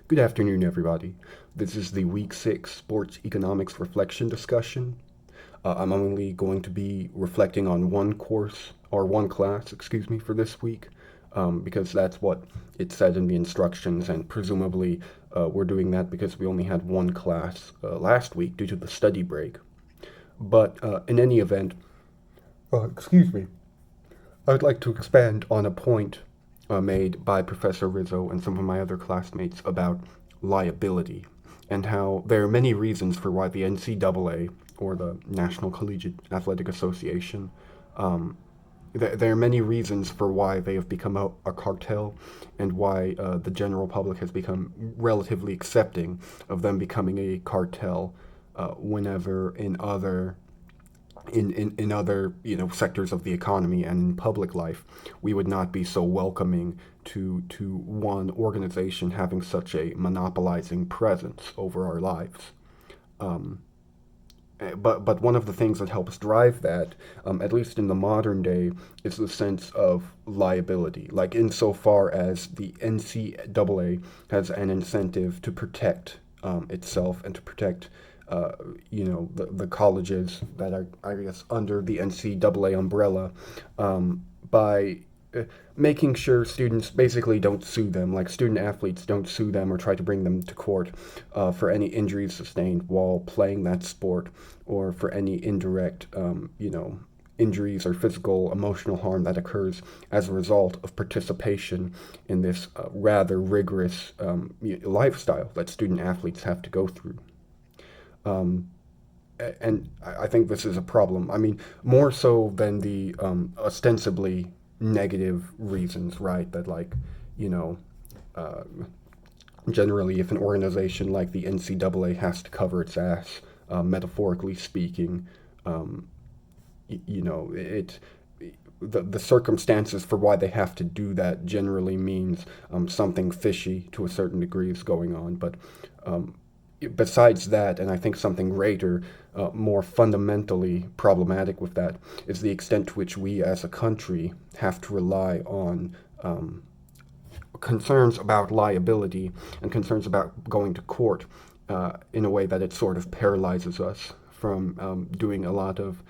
Good afternoon, everybody. This is the Week 6 Sports Economics Reflection discussion. I'm only going to be reflecting on one course, or one class, excuse me, for this week, because that's what it said in the instructions, and presumably we're doing that because we only had one class last week due to the study break. But in any event, excuse me, I'd like to expand on a point made by Professor Rizzo and some of my other classmates about liability and how there are many reasons for why the NCAA, or the National Collegiate Athletic Association, um, there are many reasons for why they have become a cartel and why the general public has become relatively accepting of them becoming a cartel whenever in other sectors of the economy and in public life we would not be so welcoming to one organization having such a monopolizing presence over our lives. Um, but one of the things that helps drive that, at least in the modern day, is the sense of liability. Like insofar as the NCAA has an incentive to protect itself and to protect, the colleges that are, I guess, under the NCAA umbrella, by uh, making sure students basically don't sue them, like student athletes don't sue them or try to bring them to court for any injuries sustained while playing that sport, or for any indirect, injuries or physical, emotional harm that occurs as a result of participation in this rather rigorous lifestyle that student athletes have to go through. Um, and I think this is a problem. I mean, more so than the ostensibly negative reasons, right? That, like, you know, uh, generally, if an organization like the NCAA has to cover its ass, metaphorically speaking, um, it the circumstances for why they have to do that generally means something fishy to a certain degree is going on. But um, besides that, and I think something greater, more fundamentally problematic with that, is the extent to which we as a country have to rely on concerns about liability and concerns about going to court in a way that it sort of paralyzes us from doing a lot of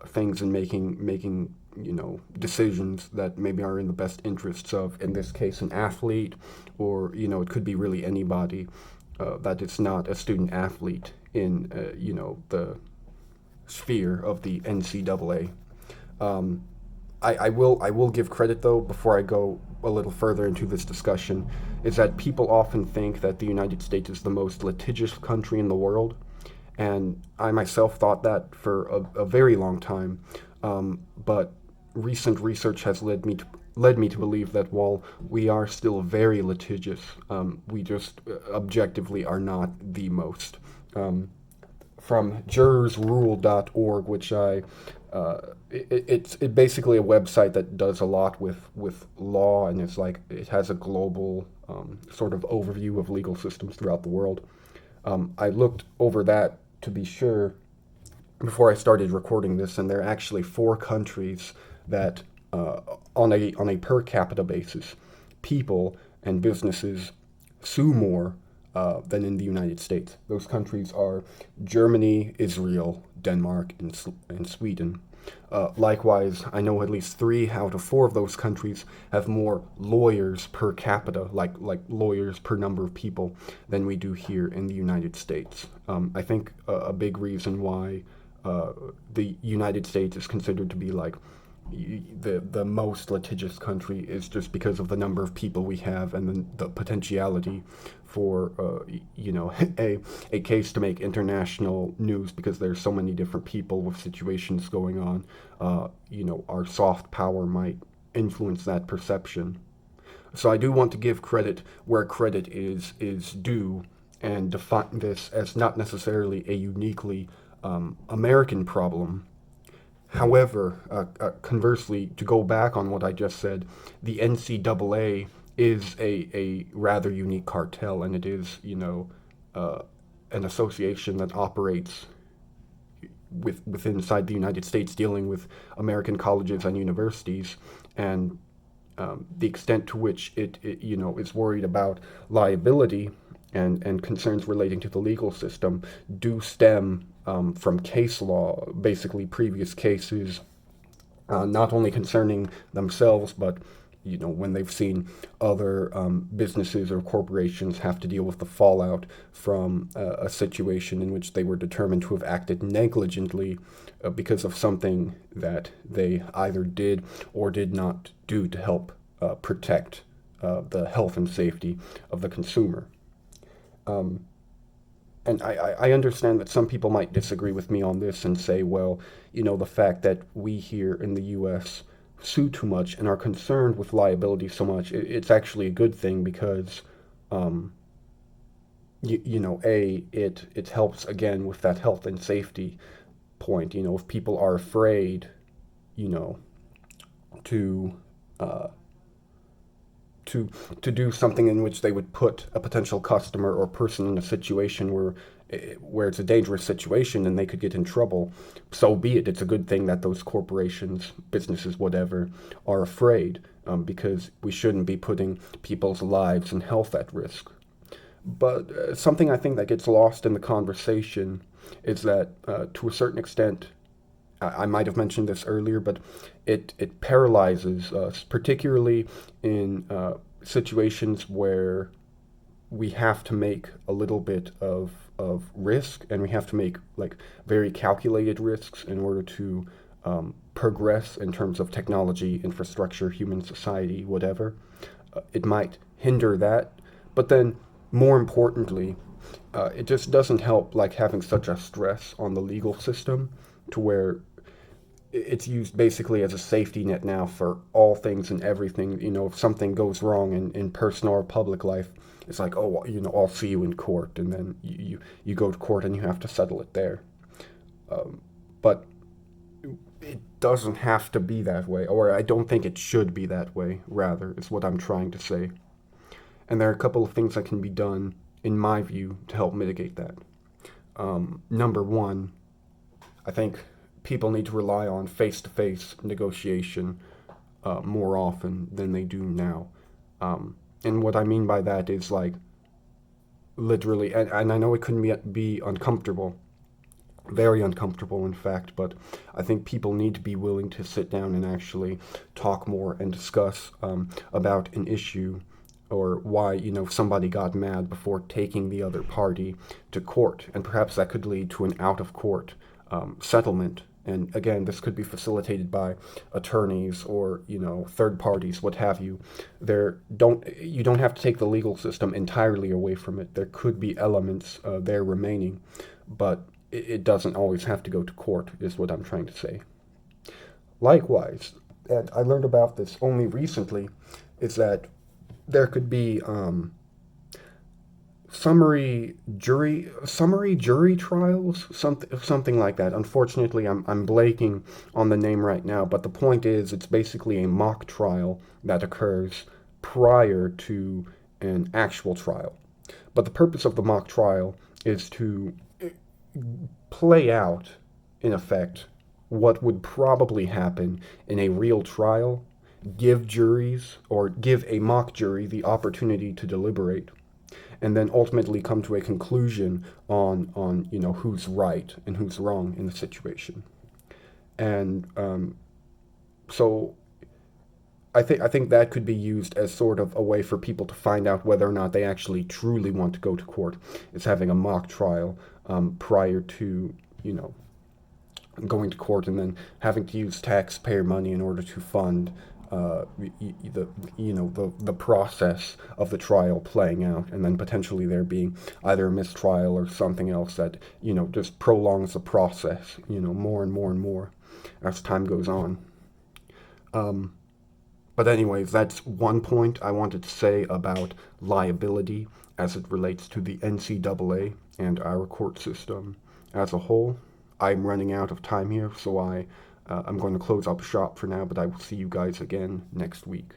things and making decisions that maybe are in the best interests of, in this case, an athlete, or it could be really anybody that is not a student athlete in the sphere of the NCAA. Um, I will give credit, though, before I go a little further into this discussion, is that people often think that the United States is the most litigious country in the world, and I myself thought that for a very long time. But recent research has led me to believe that while we are still very litigious, we just objectively are not the most. From jurorsrule.org, which it's basically a website that does a lot with law, and it's like it has a global sort of overview of legal systems throughout the world. I looked over that to be sure before I started recording this, and there are actually four countries that, on a per capita basis, people and businesses sue more than in the United States. Those countries are Germany, Israel, Denmark, and Sweden. Likewise, I know at least 3 out of 4 of those countries have more lawyers per capita, like lawyers per number of people, than we do here in the United States. I think a big reason why the United States is considered to be like the most litigious country is just because of the number of people we have, and the potentiality for a case to make international news, because there's so many different people with situations going on. Our soft power might influence that perception. So I do want to give credit where credit is due, and define this as not necessarily a uniquely American problem. However, conversely, to go back on what I just said, the NCAA is a rather unique cartel, and it is, uh, an association that operates within inside the United States, dealing with American colleges and universities, and the extent to which it is worried about liability and concerns relating to the legal system do stem from case law, basically previous cases, not only concerning themselves, but when they've seen other businesses or corporations have to deal with the fallout from a situation in which they were determined to have acted negligently because of something that they either did or did not do to help protect the health and safety of the consumer. And I understand that some people might disagree with me on this and say, well, the fact that we here in the U.S. sue too much and are concerned with liability so much, it's actually a good thing because, it helps again with that health and safety point. If people are afraid, to uh, to do something in which they would put a potential customer or person in a situation where it's a dangerous situation and they could get in trouble, so be it. It's a good thing that those corporations, businesses, whatever, are afraid, because we shouldn't be putting people's lives and health at risk. But something I think that gets lost in the conversation is that, to a certain extent, I might have mentioned this earlier, but it paralyzes us, particularly in situations where we have to make a little bit of risk, and we have to make like very calculated risks in order to progress in terms of technology, infrastructure, human society, whatever. It might hinder that, but then more importantly, it just doesn't help like having such a stress on the legal system to where it's used basically as a safety net now for all things and everything. If something goes wrong in personal or public life, it's like, oh, I'll see you in court, and then you go to court and you have to settle it there. But it doesn't have to be that way, or I don't think it should be that way, rather, is what I'm trying to say. And there are a couple of things that can be done, in my view, to help mitigate that. Number one, I think people need to rely on face-to-face negotiation more often than they do now. And what I mean by that is like literally, and I know it can be uncomfortable, very uncomfortable in fact, but I think people need to be willing to sit down and actually talk more and discuss about an issue, or why somebody got mad before taking the other party to court, and perhaps that could lead to an out-of-court settlement. And again, this could be facilitated by attorneys or third parties, what have you. You don't have to take the legal system entirely away from it. There could be elements there remaining, but it doesn't always have to go to court, is what I'm trying to say. Likewise, and I learned about this only recently, is that there could be summary jury trials, something like that. Unfortunately, I'm blanking on the name right now, but the point is, it's basically a mock trial that occurs prior to an actual trial. But the purpose of the mock trial is to play out, in effect, what would probably happen in a real trial, give juries or give a mock jury the opportunity to deliberate, and then ultimately come to a conclusion on who's right and who's wrong in the situation. And so I think that could be used as sort of a way for people to find out whether or not they actually truly want to go to court, is having a mock trial prior to going to court, and then having to use taxpayer money in order to fund the process of the trial playing out, and then potentially there being either a mistrial or something else that just prolongs the process more and more and more as time goes on. But anyways, that's one point I wanted to say about liability as it relates to the NCAA and our court system as a whole. I'm running out of time here, so I'm going to close up shop for now, but I will see you guys again next week.